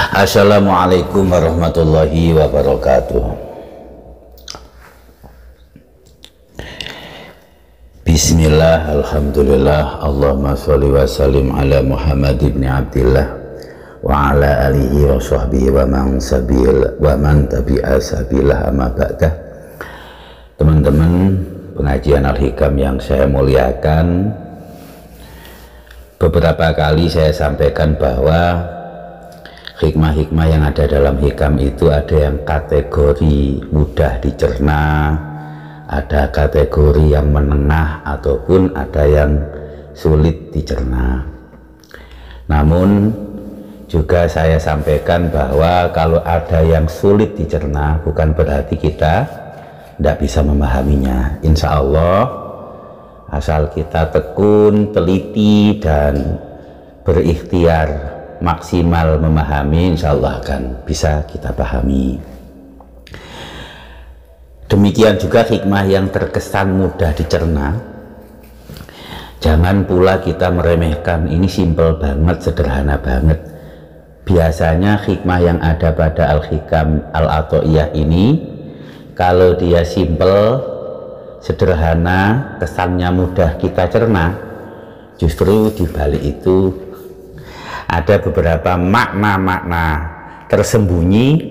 Assalamualaikum warahmatullahi wabarakatuh. Bismillah, alhamdulillah, Allahumma sholli wa sallim ala Muhammad ibn Abdillah wa ala alihi wa sahbihi wa man tabi'a sabilah amma ba'dah. Teman-teman pengajian Al-Hikam yang saya muliakan, beberapa kali saya sampaikan bahwa hikmah-hikmah yang ada dalam hikam itu ada yang kategori mudah dicerna, ada kategori yang menengah, ataupun ada yang sulit dicerna. Namun juga saya sampaikan bahwa kalau ada yang sulit dicerna bukan berarti kita tidak bisa memahaminya. Insya Allah asal kita tekun, teliti, dan berikhtiar maksimal memahami, insya Allah akan bisa kita pahami. Demikian juga hikmah yang terkesan mudah dicerna, jangan pula kita meremehkan. Ini simpel banget, sederhana banget. Biasanya hikmah yang ada pada Al-Hikam Al-Athaiyah ini, kalau dia simpel, sederhana, kesannya mudah kita cerna, justru dibalik itu ada beberapa makna-makna tersembunyi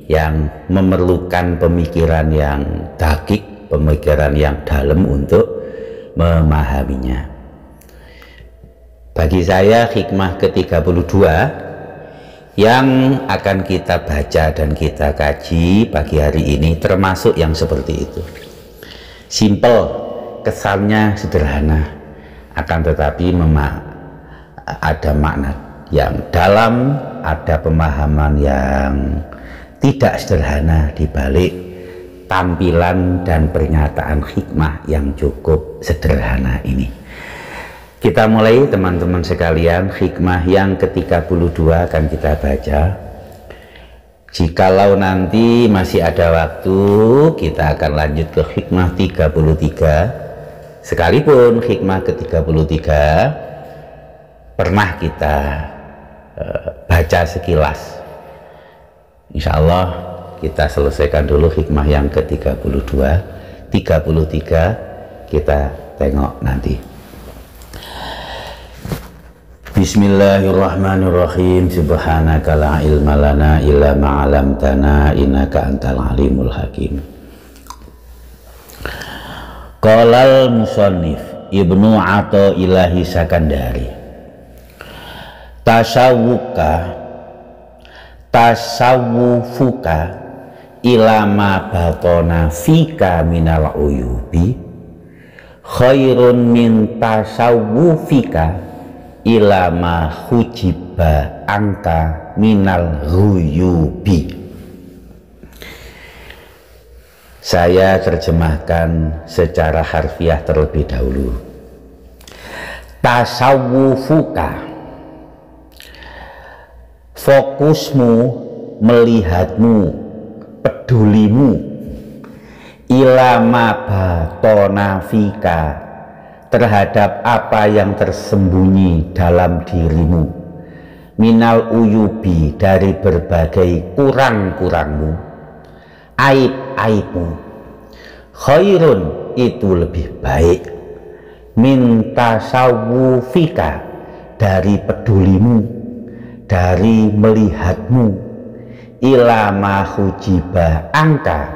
yang memerlukan pemikiran yang dakik, pemikiran yang dalam untuk memahaminya. Bagi saya hikmah ke-32 yang akan kita baca dan kita kaji pagi hari ini termasuk yang seperti itu. Simple, kesannya sederhana, akan tetapi ada makna yang dalam, ada pemahaman yang tidak sederhana di balik tampilan dan pernyataan hikmah yang cukup sederhana ini. Kita mulai teman-teman sekalian, hikmah yang ke-32 akan kita baca. Jikalau nanti masih ada waktu, kita akan lanjut ke hikmah 33. Sekalipun hikmah ke-33 pernah kita baca sekilas, insya Allah kita selesaikan dulu hikmah yang ke-32. 33 kita tengok nanti. Bismillahirrahmanirrahim. Subhanaka la ilma lana illa ma 'allamtana innaka antal alimul hakim. Qalal musannif Ibnu Athaillah Sakandari, tasawufuka ilama batona fika minal uyubi khairun min tasawufika ilama hujiba angka minal ghuyubi. Saya terjemahkan secara harfiah terlebih dahulu. Tasawufuka, fokusmu, melihatmu, pedulimu, ilama batona fika, terhadap apa yang tersembunyi dalam dirimu, minal uyubi, dari berbagai kurang-kurangmu, aib-aibmu, khairun, itu lebih baik, min tasawufika, dari pedulimu, dari melihatmu, ilama hujiba angka,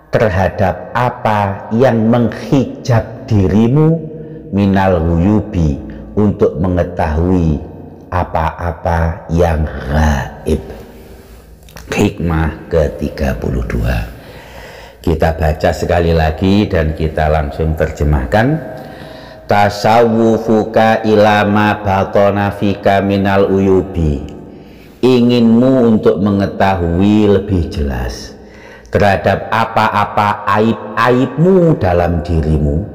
terhadap apa yang menghijab dirimu, minal ghuyubi, untuk mengetahui apa-apa yang gaib. Hikmah ke-32 kita baca sekali lagi dan kita langsung terjemahkan. Tasawufuka ilama batona fika minal uyubi, inginmu untuk mengetahui lebih jelas terhadap apa-apa aib-aibmu dalam dirimu,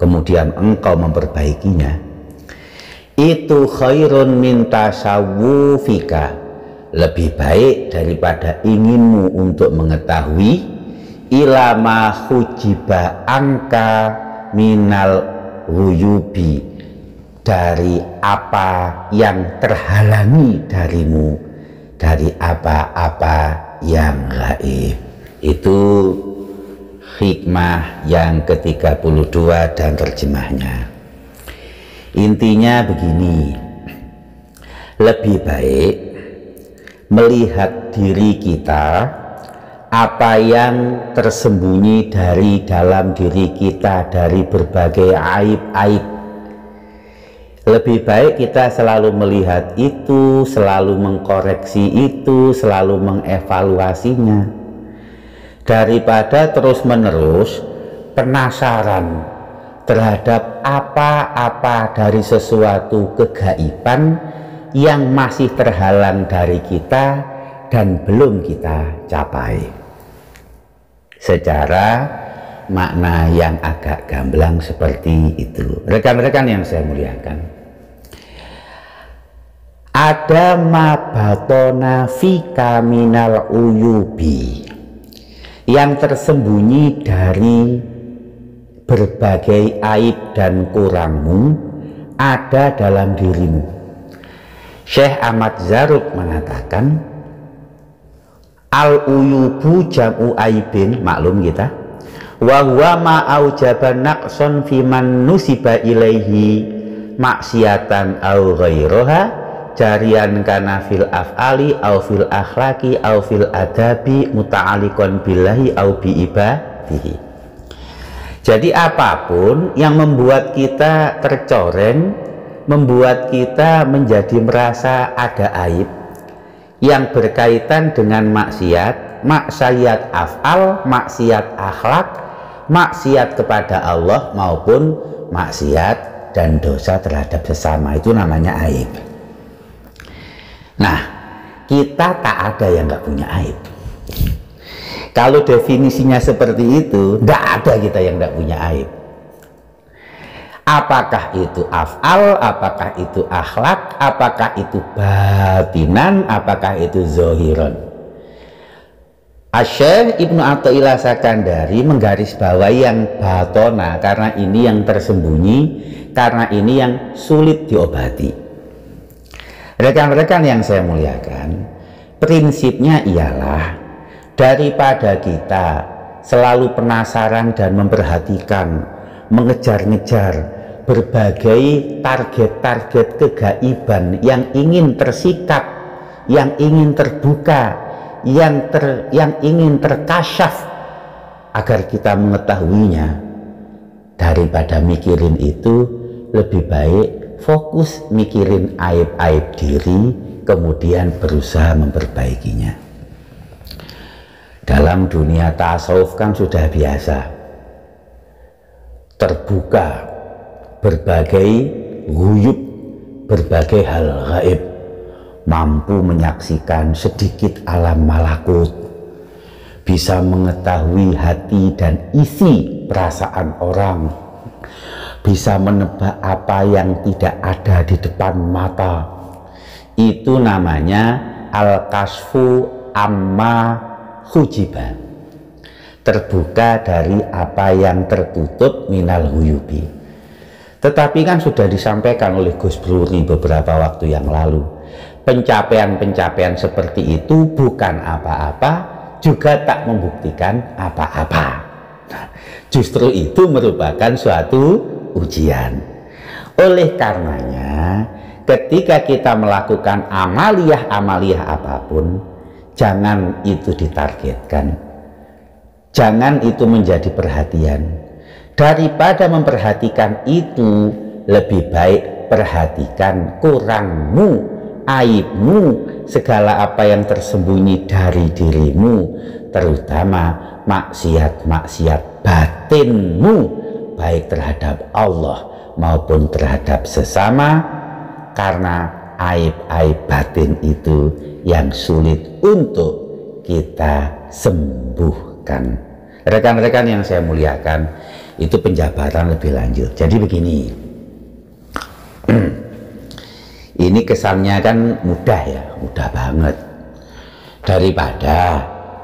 kemudian engkau memperbaikinya, itu khairun min tasawufika, lebih baik daripada inginmu untuk mengetahui ilama hujiba angka minal ghuyubi, dari apa yang terhalangi darimu dari apa-apa yang gaib. Itu hikmah yang ke-32 dan terjemahnya. Intinya begini, lebih baik melihat diri kita, apa yang tersembunyi dari dalam diri kita dari berbagai aib-aib. Lebih baik kita selalu melihat itu, selalu mengkoreksi itu, selalu mengevaluasinya, daripada terus-menerus penasaran terhadap apa-apa dari sesuatu kegaiban yang masih terhalang dari kita dan belum kita capai. Secara makna yang agak gamblang seperti itu. Rekan-rekan yang saya muliakan, ada ma batona fika minal uyubi, yang tersembunyi dari berbagai aib dan kurangmu ada dalam dirimu. Syekh Ahmad Zarruq mengatakan, al-uyubu jam'u aibin, maklum kita, wa huwa ma aujaba naqson fi man nusiba ilaihi maksiatan au ghairaha jarian kana fil af'ali au fil akhlaqi au fil adabi muta'alliqan billahi au bi ibadihi. Jadi apapun yang membuat kita tercoreng, membuat kita menjadi merasa ada aib yang berkaitan dengan maksiat, maksiat af'al, maksiat akhlak, maksiat kepada Allah maupun maksiat dan dosa terhadap sesama, itu namanya aib. Nah, kita tak ada yang nggak punya aib. Kalau definisinya seperti itu, tidak ada kita yang nggak punya aib. Apakah itu af'al, apakah itu akhlak, apakah itu batinan, apakah itu zohiron. Asy-Syaikh Ibnu Athaillah Sakandari menggarisbawahi yang batona, karena ini yang tersembunyi, karena ini yang sulit diobati. Rekan-rekan yang saya muliakan, prinsipnya ialah daripada kita selalu penasaran dan memperhatikan, mengejar-ngejar berbagai target-target kegaiban yang ingin tersikap, yang ingin terbuka, yang ingin terkasyaf agar kita mengetahuinya, daripada mikirin itu lebih baik fokus mikirin aib-aib diri, kemudian berusaha memperbaikinya. Dalam dunia tasawuf kan sudah biasa terbuka berbagai ghuyub, berbagai hal gaib, mampu menyaksikan sedikit alam malakut, bisa mengetahui hati dan isi perasaan orang, bisa menebak apa yang tidak ada di depan mata. Itu namanya al-kasfu amma hujiba, terbuka dari apa yang tertutup minal huyubi. Tetapi kan sudah disampaikan oleh Gus Bruri beberapa waktu yang lalu, pencapaian-pencapaian seperti itu bukan apa-apa, juga tak membuktikan apa-apa. Nah, justru itu merupakan suatu ujian. Oleh karenanya, ketika kita melakukan amaliyah apapun, jangan itu ditargetkan, jangan itu menjadi perhatian. Daripada memperhatikan itu, lebih baik perhatikan kurangmu, aibmu, segala apa yang tersembunyi dari dirimu, terutama maksiat-maksiat batinmu, baik terhadap Allah maupun terhadap sesama, karena aib-aib batin itu yang sulit untuk kita sembuhkan. Rekan-rekan yang saya muliakan, itu penjabaran lebih lanjut. Jadi begini, ini kesannya kan mudah ya, mudah banget. Daripada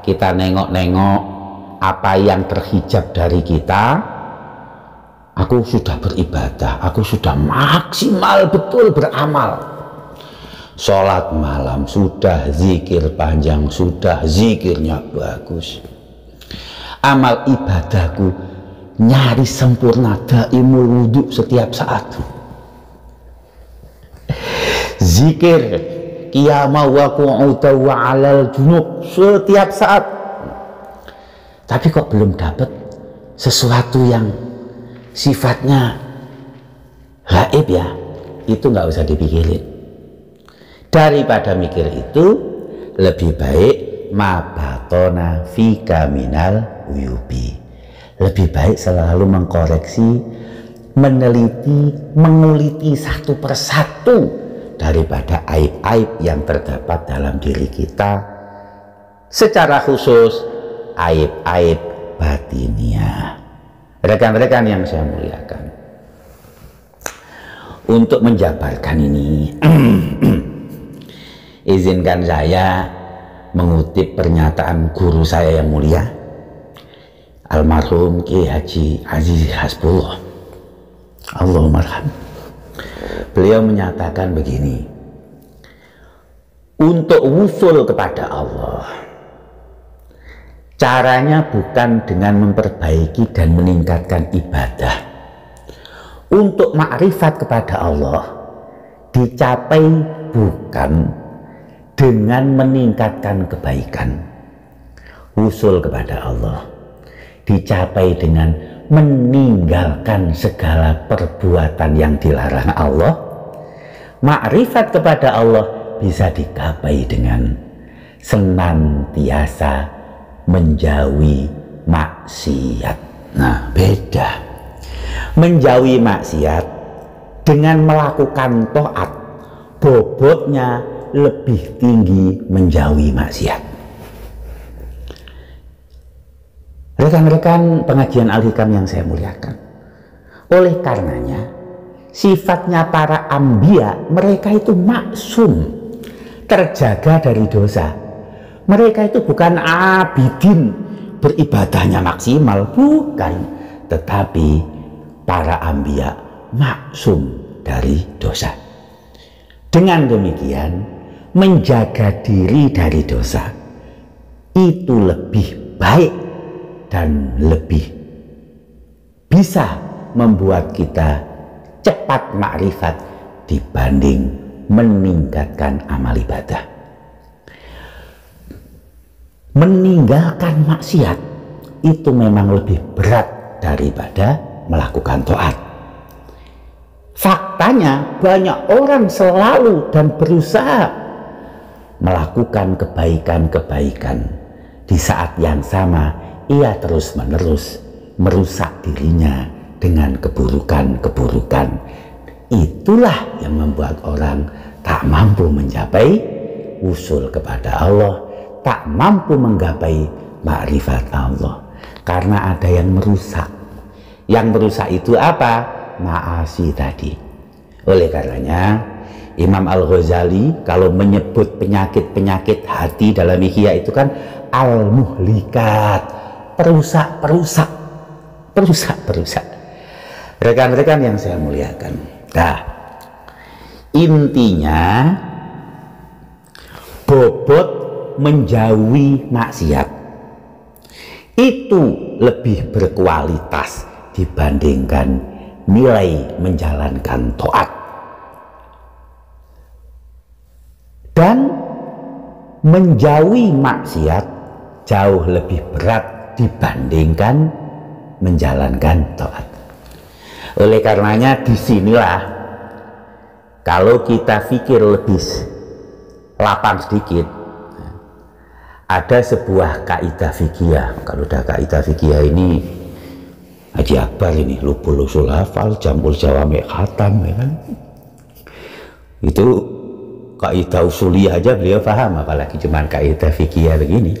kita nengok-nengok apa yang terhijab dari kita, aku sudah beribadah, aku sudah maksimal betul beramal, sholat malam sudah, zikir panjang sudah, zikirnya bagus, amal ibadahku nyaris sempurna, daimul wudhu setiap saat, zikir qiyama wa qu'uda wa 'alal junub setiap saat. Tapi kok belum dapat sesuatu yang sifatnya gaib ya, itu nggak usah dipikirin. Daripada mikir itu, lebih baik mabatona fika minal uyubi. Lebih baik selalu mengkoreksi, meneliti, menguliti satu persatu daripada aib-aib yang terdapat dalam diri kita, secara khusus aib-aib batiniah. Rekan-rekan yang saya muliakan, untuk menjabarkan ini izinkan saya mengutip pernyataan guru saya yang mulia, almarhum Kiai Haji Aziz Hasbullah, Allahumma arham. Beliau menyatakan begini, untuk wusul kepada Allah, caranya bukan dengan memperbaiki dan meningkatkan ibadah. Untuk makrifat kepada Allah dicapai bukan dengan meningkatkan kebaikan. Wusul kepada Allah dicapai dengan meninggalkan segala perbuatan yang dilarang Allah. Makrifat kepada Allah bisa dicapai dengan senantiasa menjauhi maksiat. Nah, beda. Menjauhi maksiat dengan melakukan taat, bobotnya lebih tinggi menjauhi maksiat. Rekan-rekan pengajian Al-Hikam yang saya muliakan, oleh karenanya sifatnya para anbiya, mereka itu maksum, terjaga dari dosa. Mereka itu bukan abidin, beribadahnya maksimal, bukan, tetapi para anbiya maksum dari dosa. Dengan demikian, menjaga diri dari dosa itu lebih baik dan lebih bisa membuat kita cepat makrifat dibanding meningkatkan amal ibadah. Meninggalkan maksiat itu memang lebih berat daripada melakukan taat. Faktanya banyak orang selalu dan berusaha melakukan kebaikan-kebaikan, di saat yang sama ia terus-menerus merusak dirinya dengan keburukan-keburukan. Itulah yang membuat orang tak mampu mencapai usul kepada Allah, tak mampu menggapai makrifat Allah, karena ada yang merusak. Yang merusak itu apa? Ma'asi tadi. Oleh karenanya Imam Al-Ghazali kalau menyebut penyakit-penyakit hati dalam ihya itu kan al-muhlikat, perusak. Rekan-rekan yang saya muliakan, nah, intinya bobot menjauhi maksiat itu lebih berkualitas dibandingkan nilai menjalankan taat. Dan menjauhi maksiat jauh lebih berat dibandingkan menjalankan taat. Oleh karenanya disinilah kalau kita pikir lebih lapang sedikit, ada sebuah kaidah fikih. Kalau udah kaidah fikih ini Haji Akbar ini lubul usul hafal, jamul jawami khatam, ya kan? Itu kaidah usuliyah aja beliau paham, apalagi cuman kaidah fikih begini.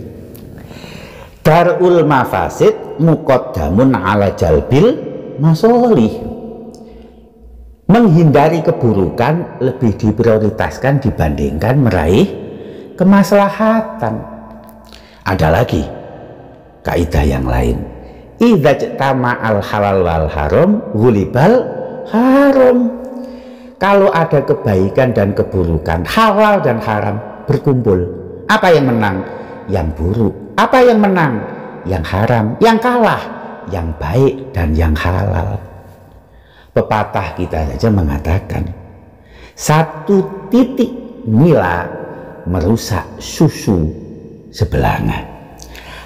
Darul mafasid muqaddamun ala jalbil masolih. Menghindari keburukan lebih diprioritaskan dibandingkan meraih kemaslahatan. Ada lagi kaidah yang lain. Idza jtama al halal wal haram ghulibal haram. Kalau ada kebaikan dan keburukan, halal dan haram berkumpul, apa yang menang? Yang buruk. Apa yang menang? Yang haram. Yang kalah? Yang baik dan yang halal. Pepatah kita saja mengatakan, satu titik nila merusak susu sebelanga.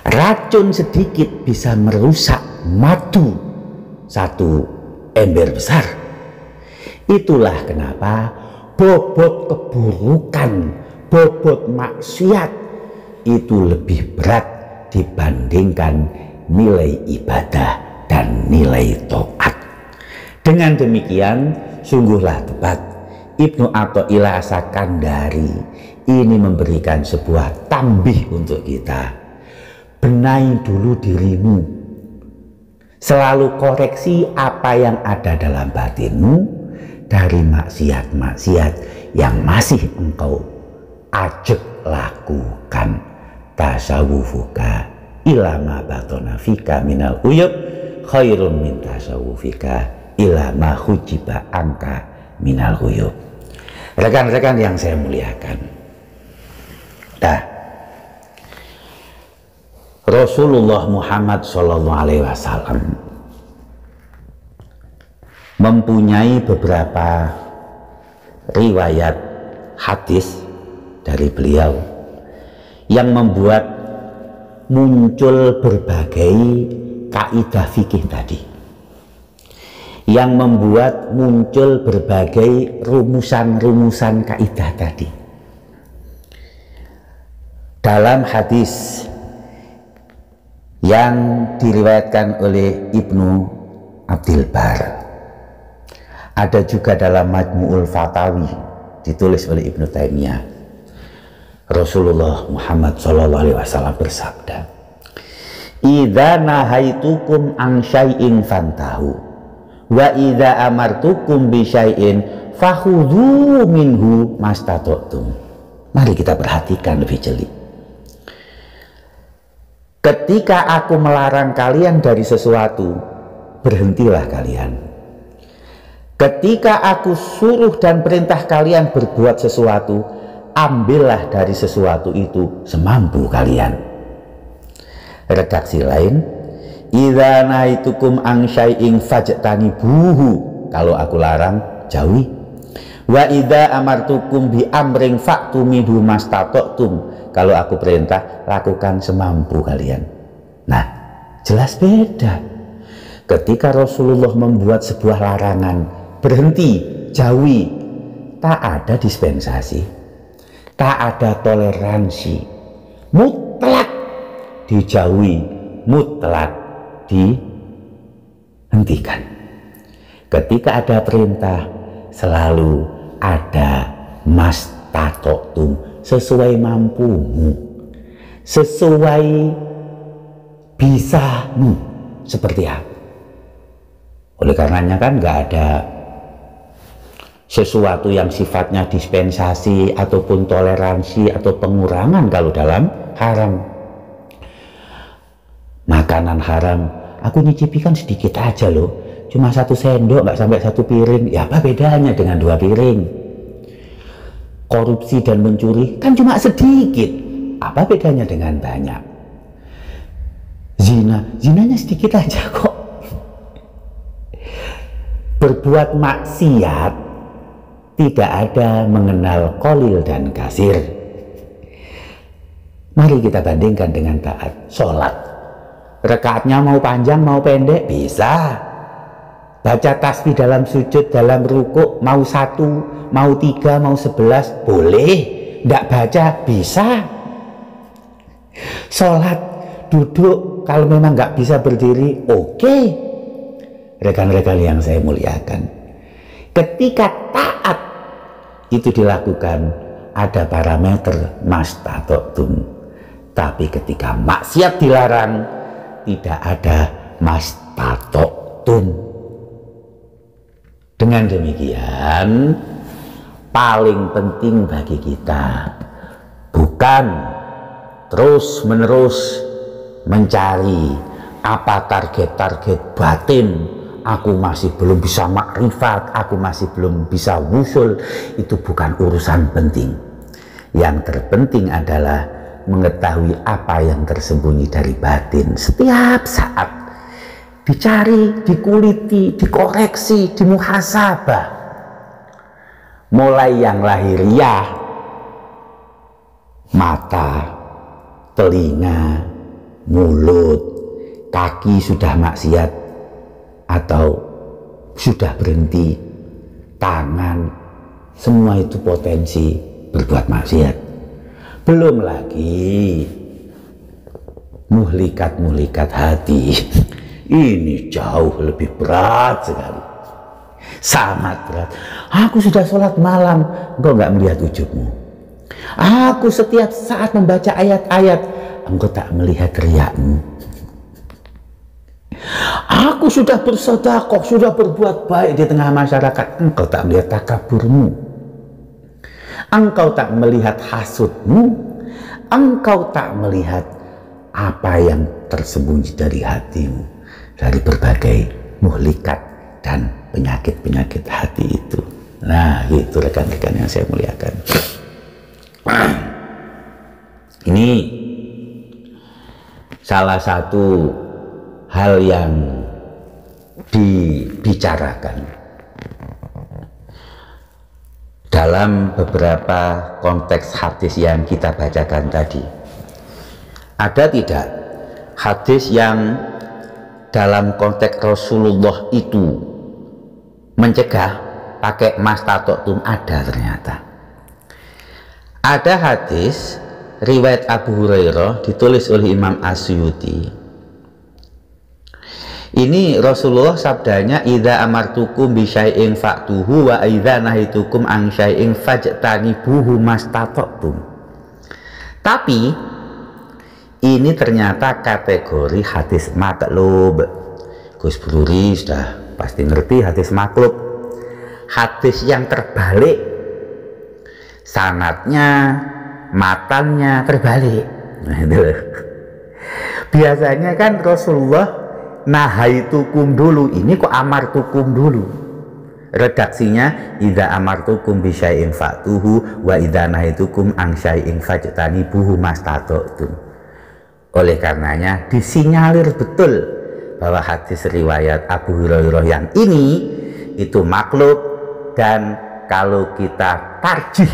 Racun sedikit bisa merusak madu satu ember besar. Itulah kenapa bobot keburukan, bobot maksiat itu lebih berat dibandingkan nilai ibadah dan nilai taat. Dengan demikian, sungguhlah tepat Ibnu Athaillah As-Sakandari ini memberikan sebuah tambih untuk kita. Benahi dulu dirimu, selalu koreksi apa yang ada dalam batinmu dari maksiat-maksiat yang masih engkau ajak lakukan. Tasawufuka ila ma batona fika minal uyub khairun min tasawufika ila ma hujiba angka minal uyub. Rekan-rekan yang saya muliakan, Rasulullah Muhammad SAW mempunyai beberapa riwayat hadis dari beliau yang membuat muncul berbagai kaidah fikih tadi, yang membuat muncul berbagai rumusan-rumusan kaidah tadi. Dalam hadis yang diriwayatkan oleh Ibnu Abdul Bar, ada juga dalam Majmu'ul Fatawi ditulis oleh Ibnu Taimiyah, Rasulullah Muhammad SAW bersabda, "Idza nahaitukum an syai'in fantahu wa idza amartukum bi syai'in fakhudhu minhu mastata'tum." Mari kita perhatikan lebih jeli. Ketika aku melarang kalian dari sesuatu, berhentilah kalian. Ketika aku suruh dan perintah kalian berbuat sesuatu, ambillah dari sesuatu itu semampu kalian. Redaksi lain, idza naitukum an syai'in fajtanibuhu, kalau aku larang jauhi. Wa idza amartukum bi amrin fa'tu minhu mastata'tum, kalau aku perintah lakukan semampu kalian. Nah, jelas beda. Ketika Rasulullah membuat sebuah larangan, berhenti, jauhi, tak ada dispensasi, tak ada toleransi, mutlak dijauhi, mutlak dihentikan. Ketika ada perintah, selalu ada mastata'tum, sesuai mampumu, sesuai bisamu, seperti apa. Oleh karenanya kan nggak ada sesuatu yang sifatnya dispensasi ataupun toleransi atau pengurangan kalau dalam haram. Makanan haram, aku nyicipi kan sedikit aja loh, cuma 1 sendok, nggak sampai 1 piring. Ya apa bedanya dengan 2 piring? Korupsi dan mencuri kan cuma sedikit, apa bedanya dengan banyak? Zinanya sedikit aja kok. Berbuat maksiat tidak ada mengenal qalil dan kasir. Mari kita bandingkan dengan taat. Sholat, rakaatnya mau panjang mau pendek bisa. Baca tasbih dalam sujud, dalam rukuk, mau 1, mau 3, mau 11 boleh. Tidak baca bisa. Sholat, duduk, kalau memang nggak bisa berdiri, oke. Rekan-rekan yang saya muliakan, ketika taat itu dilakukan ada parameter mastata'tum, tapi ketika maksiat dilarang tidak ada mastata'tum. Dengan demikian, paling penting bagi kita bukan terus-menerus mencari apa target-target batin, aku masih belum bisa makrifat, aku masih belum bisa wusul, itu bukan urusan penting. Yang terpenting adalah mengetahui apa yang tersembunyi dari batin. Setiap saat dicari, dikuliti, dikoreksi, dimuhasabah. Mulai yang lahiriah, mata, telinga, mulut, kaki sudah maksiat atau sudah berhenti, tangan, semua itu potensi berbuat maksiat. Belum lagi muhlikat-muhlikat hati. Ini jauh lebih berat sekali, sangat berat. Aku sudah sholat malam, engkau nggak melihat ujubmu. Aku setiap saat membaca ayat-ayat, engkau tak melihat riakmu. Aku sudah bersedekah, sudah berbuat baik di tengah masyarakat, engkau tak melihat takaburmu. Engkau tak melihat hasudmu, engkau tak melihat apa yang tersembunyi dari hatimu, dari berbagai muhlikat dan penyakit-penyakit hati itu. Nah, itu rekan-rekan yang saya muliakan. Ini salah satu hal yang dibicarakan dalam beberapa konteks hadis yang kita bacakan tadi. Ada tidak hadis yang dalam konteks Rasulullah itu mencegah pakai mastatoktum? Ada ternyata. Ada hadis riwayat Abu Hurairah ditulis oleh Imam Asyuti. Ini Rasulullah sabdanya, idza amartukum bi syai'in fa'tuhu wa idza nahitukum an syai'in fajtanibuhu mastatoktum. Tapi ini ternyata kategori hadis maklub. Gus Bruri sudah pasti ngerti hadis maklub. Hadis yang terbalik, sanadnya, matannya terbalik. Nah, itu. Biasanya kan Rasulullah nahaitukum dulu, ini kok amartukum dulu. Redaksinya idza amartukum bi syai'in fa'tuhu wa idza nahaitukum an syai'in fajtanibuhu mastata'tum. Oleh karenanya disinyalir betul bahwa hadis riwayat Abu Hurairah yang ini itu maklub, dan kalau kita tarjih,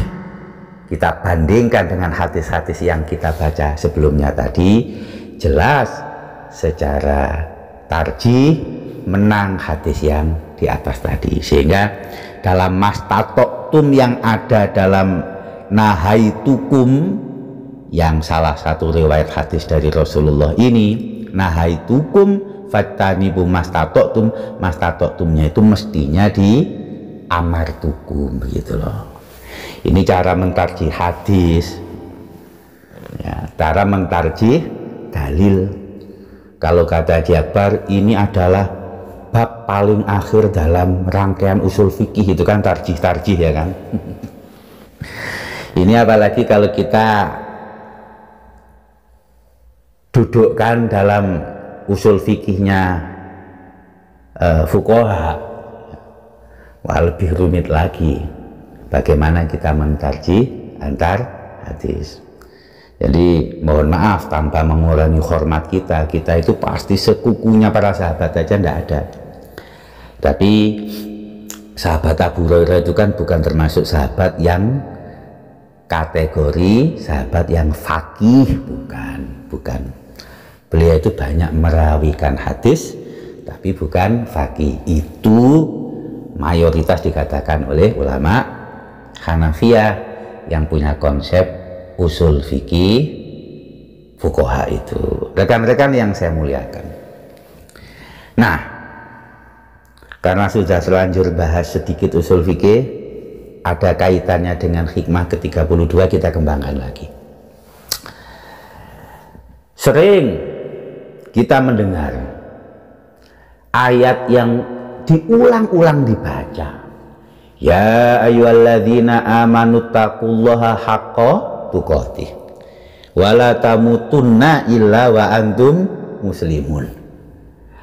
kita bandingkan dengan hadis-hadis yang kita baca sebelumnya tadi, jelas secara tarjih menang hadis yang di atas tadi. Sehingga dalam mastatoktum yang ada dalam nahaitukum, yang salah satu riwayat hadis dari Rasulullah ini, nahaitukum fattanibu mastatoktum, mastatoktumnya itu mestinya di amartukum, begitu loh. Ini cara mentarjih hadis ya, cara mentarjih dalil. Kalau kata Haji Akbar, ini adalah bab paling akhir dalam rangkaian usul fikih, itu kan tarjih ya kan. Ini apalagi kalau kita dudukkan dalam usul fikihnya fuqaha, wah lebih rumit lagi bagaimana kita mentarjih antar hadis. Jadi mohon maaf, tanpa mengurangi hormat kita itu pasti sekukunya para sahabat aja ndak ada. Tapi sahabat Abu Hurairah itu kan bukan termasuk sahabat yang kategori sahabat yang faqih, bukan. Beliau itu banyak merawikan hadis tapi bukan faqih. Itu mayoritas dikatakan oleh ulama Hanafiyah yang punya konsep usul fikih fuqaha itu. Rekan-rekan yang saya muliakan. Nah, karena sudah selanjur bahas sedikit usul fikih, ada kaitannya dengan hikmah ke-32, kita kembangkan lagi. Sering kita mendengar ayat yang diulang-ulang dibaca, ya ayyuhalladzina amanu taqullaha haqqa tuqatih wala tamutunna illa wa antum muslimun.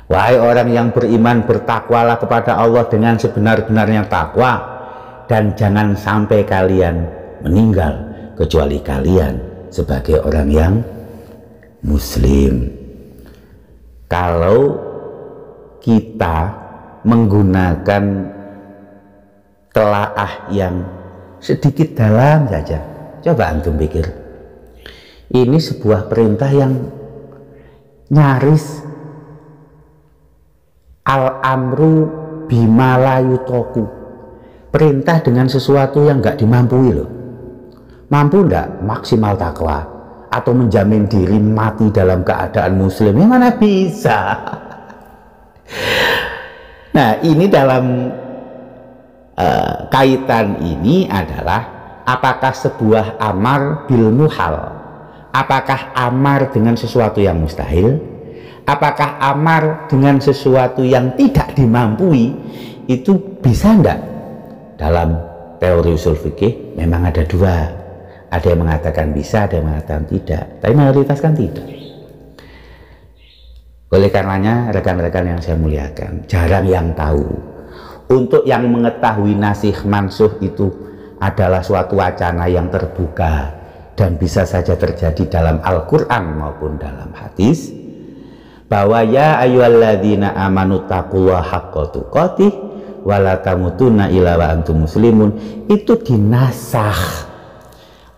Wahai orang yang beriman, bertakwalah kepada Allah dengan sebenar-benarnya takwa, dan jangan sampai kalian meninggal kecuali kalian sebagai orang yang muslim. Kalau kita menggunakan telaah yang sedikit dalam saja, coba antum pikir, ini sebuah perintah yang nyaris al-amru bima la yutoku, perintah dengan sesuatu yang nggak dimampui loh. Mampu nggak maksimal takwa atau menjamin diri mati dalam keadaan muslim? Yang mana bisa. Nah, ini dalam kaitan ini adalah apakah sebuah amar bil muhal, apakah amar dengan sesuatu yang mustahil, apakah amar dengan sesuatu yang tidak dimampui, itu bisa enggak? Dalam teori usul fikih memang ada dua, ada yang mengatakan bisa, ada yang mengatakan tidak, tapi mayoritas kan tidak. Oleh karenanya rekan-rekan yang saya muliakan, jarang yang tahu. Untuk yang mengetahui nasikh mansuh itu adalah suatu wacana yang terbuka dan bisa saja terjadi dalam Al-Quran maupun dalam hadis, bahwa ya ayyuhalladzina amanu taqullaha haqqa tuqatih wa la tamutunna illa wa antum muslimun, itu dinasakh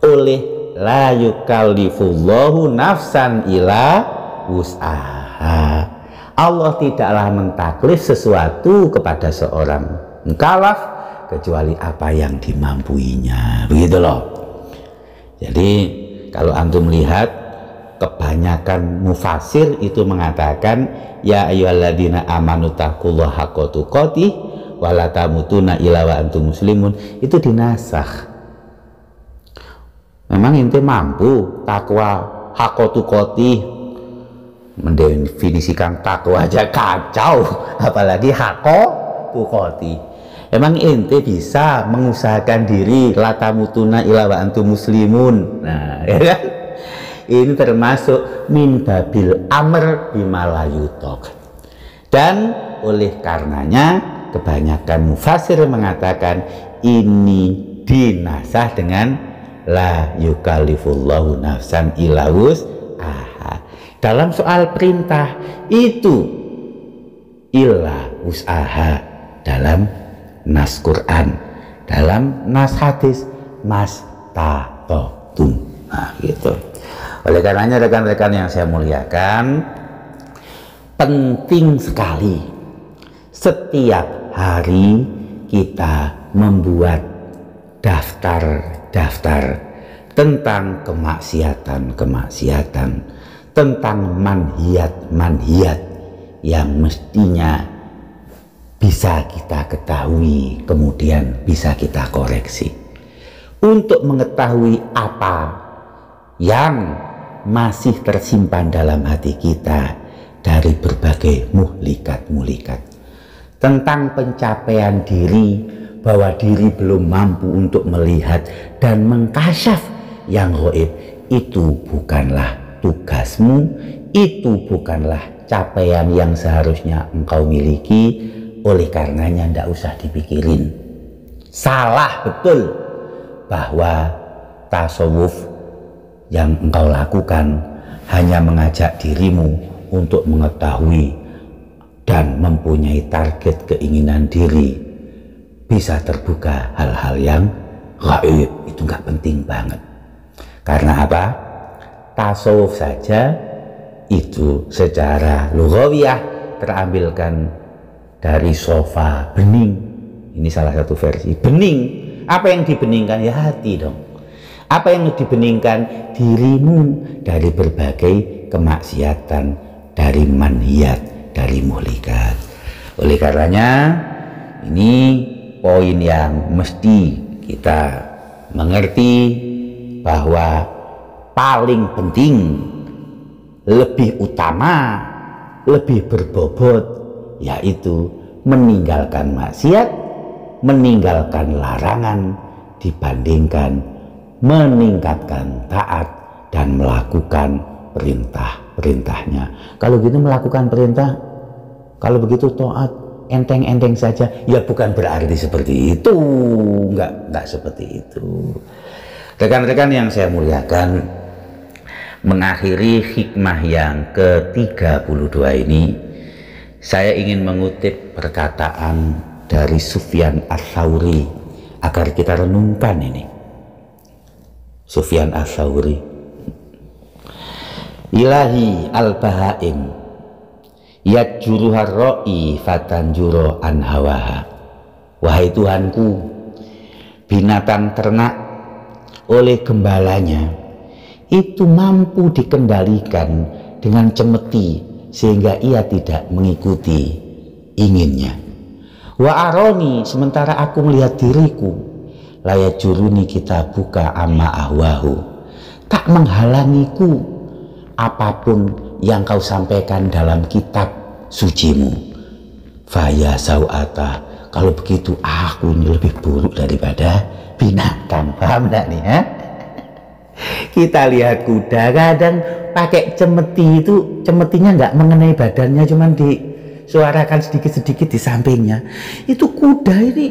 oleh la yukallifullahu nafsan illa wus'aha. Allah tidaklah mentaklif sesuatu kepada seorang mukallaf kecuali apa yang dimampuinya, begitu loh. Jadi kalau antum lihat, kebanyakan mufasir itu mengatakan ya ayyuhalladzina amanu taqullaha haqqa tuqatih wa la tamutunna illa wa antum muslimun, itu dinasakh. Memang ente mampu takwa haqqa tuqatih, mendefinisikan takwa aja kacau, apalagi haqqa tuqatih. Emang ente bisa mengusahakan diri la tamutunna illa wa antum muslimun? Nah, ya kan? Ini termasuk min babil amr bima la yutok. Dan oleh karenanya kebanyakan mufasir mengatakan ini dinasah dengan la yukallifullahu nafsan illa wus'aha. Dalam soal perintah itu illa wus'aha dalam nas Quran, dalam nas hadis mastata'tum. Nah, gitu. Oleh karenanya rekan-rekan yang saya muliakan, penting sekali setiap hari kita membuat daftar-daftar tentang kemaksiatan-kemaksiatan, tentang manhiyat-manhiyat yang mestinya bisa kita ketahui, kemudian bisa kita koreksi. Untuk mengetahui apa yang masih tersimpan dalam hati kita dari berbagai muhlikat-muhlikat, tentang pencapaian diri, bahwa diri belum mampu untuk melihat dan mengkasyaf yang gaib, itu bukanlah tugasmu, itu bukanlah capaian yang seharusnya engkau miliki. Oleh karenanya tidak usah dipikirin. Salah betul bahwa tasawuf yang engkau lakukan hanya mengajak dirimu untuk mengetahui dan mempunyai target keinginan diri, bisa terbuka hal-hal yang gaib. Itu nggak penting banget. Karena apa? Tasawuf saja itu secara lughawiyah terambilkan dari sofa bening. Ini salah satu versi. Bening, apa yang dibeningkan? Ya hati dong. Apa yang dibeningkan? Dirimu dari berbagai kemaksiatan, dari manhiyat, dari muhlikat. Oleh karenanya ini poin yang mesti kita mengerti, bahwa paling penting, lebih utama, lebih berbobot, yaitu meninggalkan maksiat, meninggalkan larangan, dibandingkan meningkatkan taat dan melakukan perintah-perintahnya. Kalau gitu melakukan perintah Kalau begitu taat enteng-enteng saja, ya bukan berarti seperti itu, enggak seperti itu. Rekan-rekan yang saya muliakan, mengakhiri hikmah yang ke-32 ini, saya ingin mengutip perkataan dari Sufyan Ats-Tsauri agar kita renungkan ini. Sufyan Ats-Tsauri, ilahi al-bahaim yajjuruhar ra'i fatanjuro an hawaha. Wahai Tuhanku, binatang ternak oleh gembalanya itu mampu dikendalikan dengan cemeti sehingga ia tidak mengikuti inginnya. Wa aroni, sementara aku melihat diriku, layat juruni kita buka amma ahwahu, tak menghalangiku apapun yang kau sampaikan dalam kitab sucimu. Faya sau'ata, kalau begitu aku ini lebih buruk daripada binatang. Paham enggak nih, ha? Kita lihat kuda kadang pakai cemeti, itu cemetinya nggak mengenai badannya, cuman disuarakan sedikit-sedikit di sampingnya. Itu kuda ini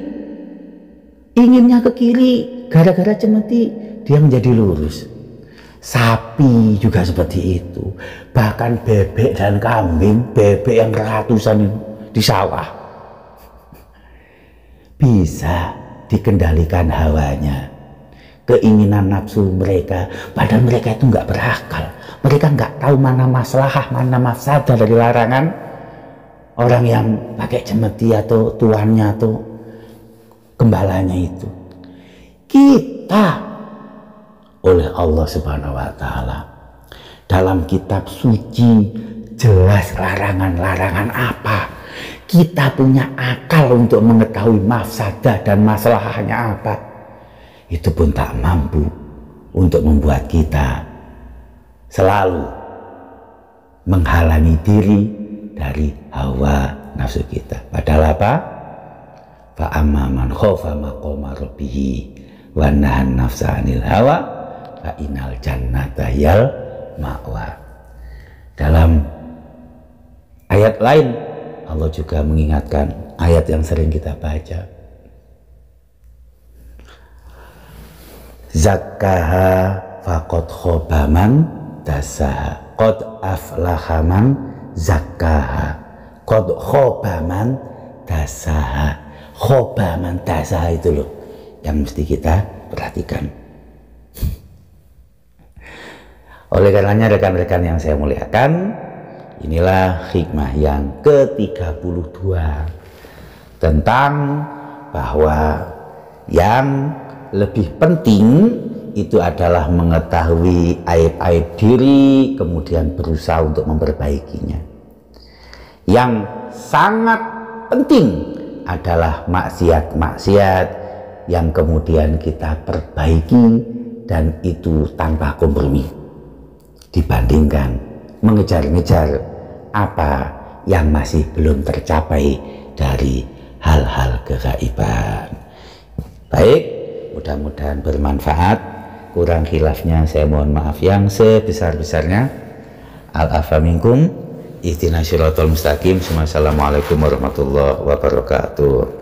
inginnya ke kiri, gara-gara cemeti dia menjadi lurus. Sapi juga seperti itu, bahkan bebek dan kambing, bebek yang ratusan di sawah bisa dikendalikan hawanya, keinginan nafsu mereka, padahal mereka itu nggak berakal. Mereka nggak tahu mana maslahah, mana mafsadah dari larangan orang yang pakai cemeti atau tuannya atau gembalanya itu. Kita oleh Allah Subhanahu wa Ta'ala dalam kitab suci jelas larangan-larangan apa. Kita punya akal untuk mengetahui mafsadah dan masalahnya apa. Itu pun tak mampu untuk membuat kita selalu menghalangi diri dari hawa nafsu kita. Padahal apa? Fa amma man khofa maqama rabbih wa nahan nafsa 'anil hawa fa innal jannata yal ma'wa. Dalam ayat lain Allah juga mengingatkan, ayat yang sering kita baca, zakkaha faqad khaba man dasaha qad aflaha man zakkaha qad khaba man dasaha. Khaba man dasaha itu loh yang mesti kita perhatikan. Oleh karenanya rekan-rekan yang saya muliakan, inilah hikmah yang ke-32 tentang bahwa yang lebih penting itu adalah mengetahui aib-aib diri, kemudian berusaha untuk memperbaikinya. Yang sangat penting adalah maksiat-maksiat yang kemudian kita perbaiki, dan itu tanpa kompromi, dibandingkan mengejar-ngejar apa yang masih belum tercapai dari hal-hal kegaiban. Baik, mudah-mudahan bermanfaat. Kurang khilafnya saya mohon maaf yang sebesar-besarnya. Al-afa minkum, ihdinas siratal mustaqim. Assalamualaikum warahmatullahi wabarakatuh.